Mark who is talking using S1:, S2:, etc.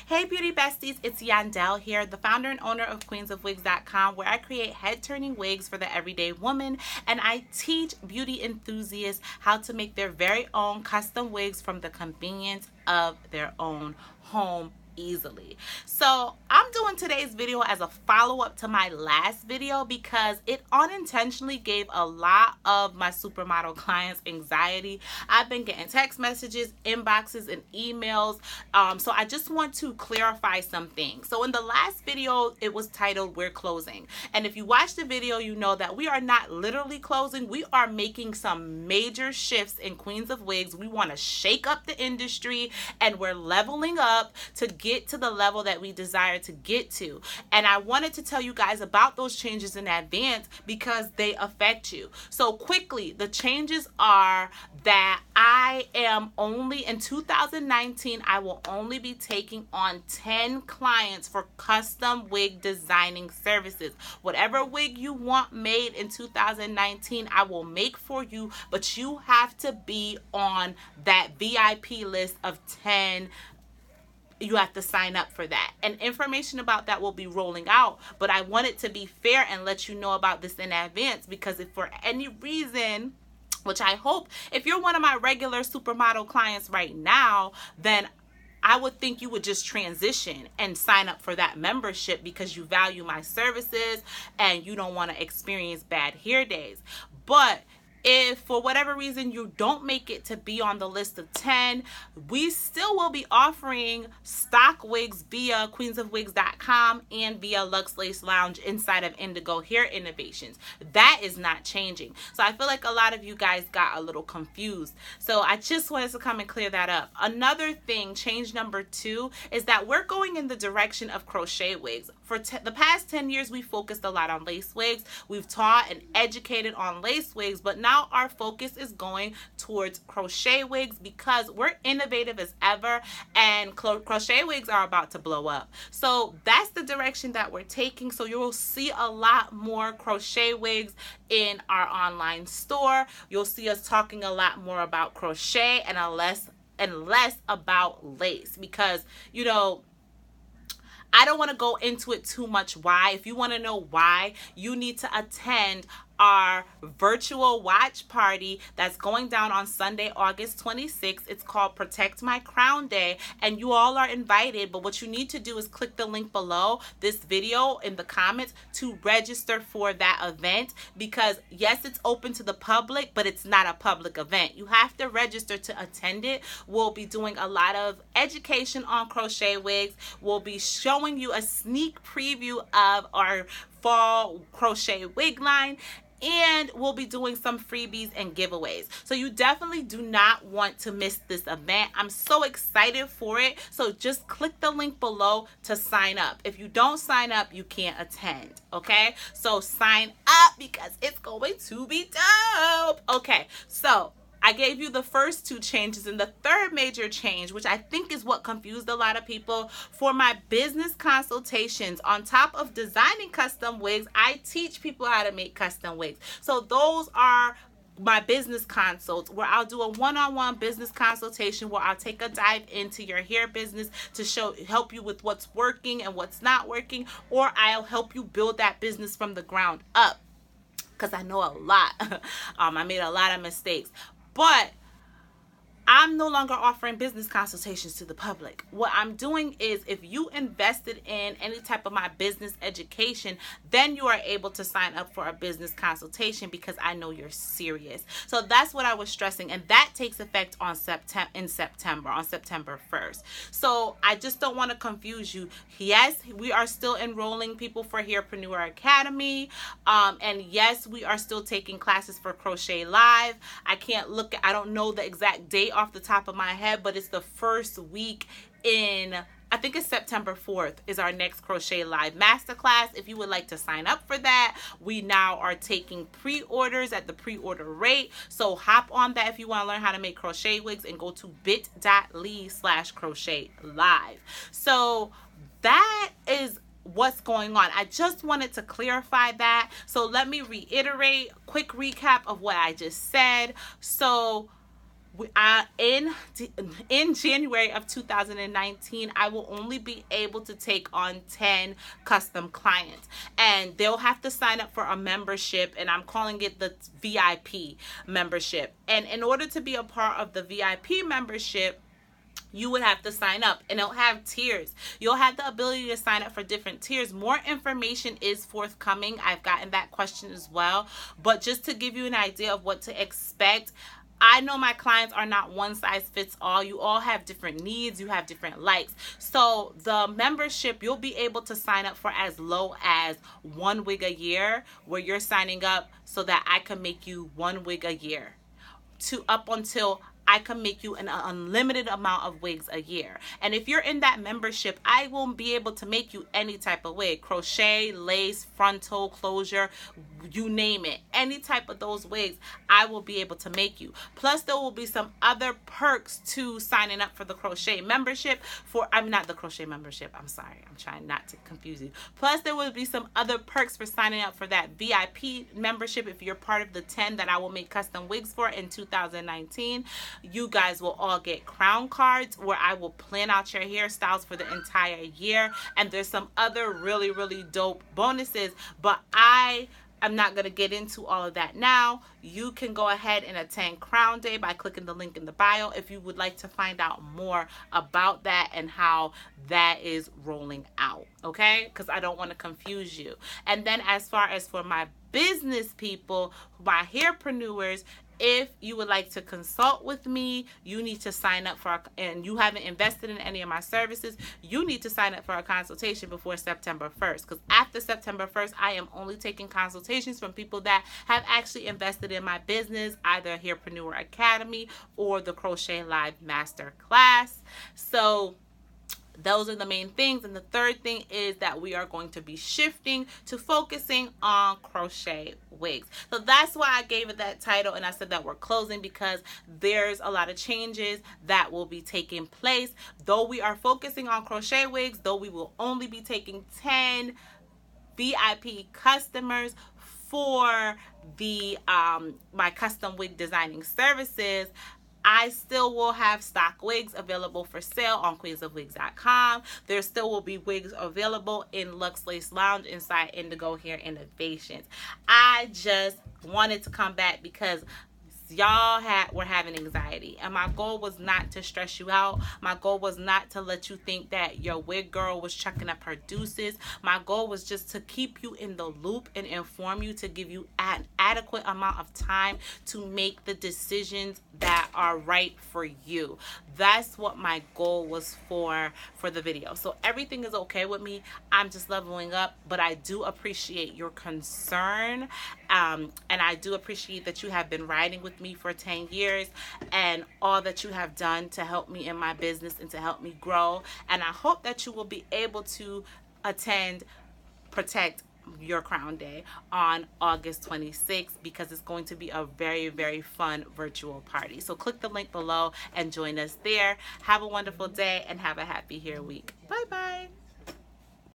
S1: Hey beauty besties, it's Yandel here, the founder and owner of queensofwigs.com, where I create head-turning wigs for the everyday woman, and I teach beauty enthusiasts how to make their very own custom wigs from the convenience of their own home easily. So I'm doing today's video as a follow-up to my last video because it unintentionally gave a lot of my supermodel clients anxiety. I've been getting text messages, inboxes, and emails. So I just want to clarify some things. So in the last video, it was titled "We're Closing." And if you watch the video, you know that we are not literally closing. We are making some major shifts in Queens of Wigs. We want to shake up the industry, and we're leveling up to get to the level that we desire to get to. And I wanted to tell you guys about those changes in advance because they affect you. So quickly, the changes are that I am only, in 2019, I will only be taking on 10 clients for custom wig designing services. Whatever wig you want made in 2019, I will make for you, but you have to be on that VIP list of 10. You have to sign up for that, and information about that will be rolling out, but I want it to be fair and let you know about this in advance, because if for any reason, which I hope, if you're one of my regular supermodel clients right now, then I would think you would just transition and sign up for that membership because you value my services and you don't want to experience bad hair days. But if for whatever reason you don't make it to be on the list of 10, we still will be offering stock wigs via queensofwigs.com and via Luxe Lace Lounge inside of Indigo Hair Innovations. That is not changing. So I feel like a lot of you guys got a little confused. So I just wanted to come and clear that up. Another thing, change number 2, is that we're going in the direction of crochet wigs. For the past 10 years, we focused a lot on lace wigs. We've taught and educated on lace wigs, but now our focus is going towards crochet wigs because we're innovative as ever, and crochet wigs are about to blow up. So that's the direction that we're taking. So you will see a lot more crochet wigs in our online store. You'll see us talking a lot more about crochet and less about lace, because, you know, I don't want to go into it too much why. If you want to know why, you need to attend our virtual watch party that's going down on Sunday, August 26th. It's called Protect My Crown Day, and you all are invited. But what you need to do is click the link below this video in the comments to register for that event, because yes, it's open to the public, but it's not a public event. You have to register to attend it. We'll be doing a lot of education on crochet wigs. We'll be showing you a sneak preview of our fall crochet wig line, and we'll be doing some freebies and giveaways. So you definitely do not want to miss this event. I'm so excited for it. So just click the link below to sign up. If you don't sign up, you can't attend, okay? So sign up because it's going to be dope. Okay, so I gave you the first 2 changes, and the third major change, which I think is what confused a lot of people, for my business consultations, on top of designing custom wigs, I teach people how to make custom wigs. So those are my business consults, where I'll do a one-on-one business consultation where I'll take a dive into your hair business to help you with what's working and what's not working, or I'll help you build that business from the ground up, because I know a lot. I made a lot of mistakes. But I'm no longer offering business consultations to the public. What I'm doing is, if you invested in any type of my business education, then you are able to sign up for a business consultation, because I know you're serious. So that's what I was stressing, and that takes effect on September 1st. So I just don't want to confuse you. Yes, we are still enrolling people for Hairpreneur Academy, and yes, we are still taking classes for Crochet Live. I don't know the exact date off the top of my head, but it's the first week in, I think it's September 4th is our next Crochet Live Masterclass. If you would like to sign up for that, we now are taking pre-orders at the pre-order rate. So hop on that if you want to learn how to make crochet wigs, and go to bit.ly/crochet live. So that is what's going on. I just wanted to clarify that. So let me reiterate, quick recap of what I just said. So In January of 2019, I will only be able to take on 10 custom clients, and they'll have to sign up for a membership, and I'm calling it the VIP membership. And in order to be a part of the VIP membership, you would have to sign up, and it'll have tiers. You'll have the ability to sign up for different tiers. More information is forthcoming. I've gotten that question as well, but just to give you an idea of what to expect, I know my clients are not one size fits all. You all have different needs. You have different likes. So the membership, you'll be able to sign up for as low as 1 wig a year, where you're signing up so that I can make you 1 wig a year, to up until I can make you an unlimited amount of wigs a year. And if you're in that membership, I will be able to make you any type of wig: crochet, lace, frontal, closure, you name it. Any type of those wigs, I will be able to make you. Plus, there will be some other perks to signing up for the crochet membership. I'm not the crochet membership. I'm sorry. I'm trying not to confuse you. Plus, there will be some other perks for signing up for that VIP membership. If you're part of the 10 that I will make custom wigs for in 2019, you guys will all get crown cards where I will plan out your hairstyles for the entire year. And there's some other really, really dope bonuses, but I'm not going to get into all of that now. You can go ahead and attend Crown Day by clicking the link in the bio if you would like to find out more about that and how that is rolling out, okay? Because I don't want to confuse you. And then as far as for my business people, my hairpreneurs, if you would like to consult with me, you need to sign up for, and you haven't invested in any of my services, you need to sign up for a consultation before September 1st. Because after September 1st, I am only taking consultations from people that have actually invested in my business, either Hairpreneur Academy or the Crochet Live Master Class. So those are the main things. And the third thing is that we are going to be shifting to focusing on crochet wigs. So that's why I gave it that title, and I said that we're closing, because there's a lot of changes that will be taking place. Though we are focusing on crochet wigs, though we will only be taking 10 VIP customers for the my custom wig designing services, I still will have stock wigs available for sale on queensofwigs.com. There still will be wigs available in Lux Lace Lounge inside Indigo Hair Innovations. I just wanted to come back because y'all were having anxiety, and my goal was not to stress you out. My goal was not to let you think that your wig girl was chucking up her deuces. My goal was just to keep you in the loop and inform you, to give you an adequate amount of time to make the decisions that are right for you. That's what my goal was for the video. So everything is okay with me. I'm just leveling up, but I do appreciate your concern, and I do appreciate that you have been riding with me for 10 years and all that you have done to help me in my business and to help me grow. And I hope that you will be able to attend Protect Your Crown Day on August 26th, because it's going to be a very, very fun virtual party. So click the link below and join us there. Have a wonderful day and have a happy hair week. Bye bye.